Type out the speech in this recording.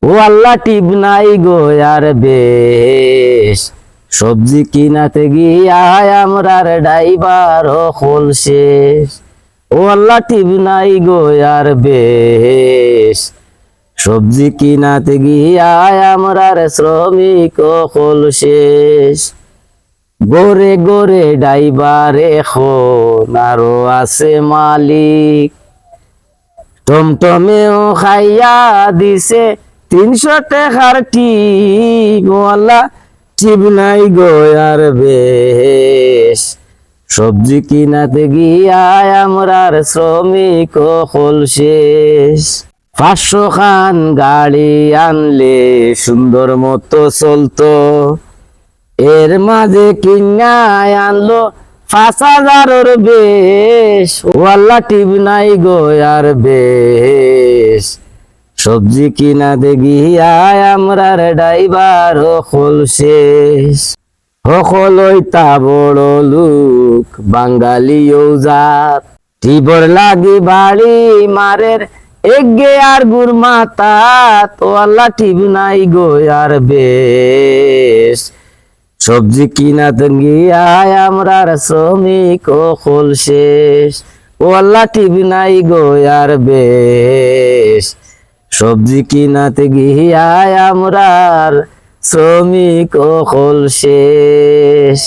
ও আল্লাহ টিপ নাই গো আর বেশ, সবজি কিনাতে গিয়া আমরার ড্রাইভার হল শেষ। ও আল্লাহ টিপ নাই গো আর বেশ, সবজি কিনাতে গিয়া আমরার শ্রমিক হল শেষ। গোরে গোরে ড্রাইভার এখন আরো আছে মালিক, টমটমেও খাইয়া দিছে 300 টাকার টিপ। ও আল্লাহ টিপ নাই গো আর বেশ, সবজি কিনাতে গিয়া আমরার শ্রমিক হল শেষ। 500 খান গাড়ি আনলে সুন্দর মতো চলতো, এর মাঝে কিনায় আনলো 5,000-এর বেশ। ও আল্লাহ টিপ নাই গো আর বেশ, সবজি কিনাতে গিয়া আমরার ড্রাইভার হল শেষ। হইতা বড় লোক বাঙালি জাত, টিবর লাগি বাড়ি মারের এগে আর গুর মাতা। তো আল্লাহ টিপ নাই গো আর বেশ, সবজি কিনাতে গিয়া আমরার শ্রমিক হল শেষ। ও আল্লাহ টিপ নাই গো আর বেশ, সবজি কিনাতে গিয়া আমরার শ্রমিক হল শেষ।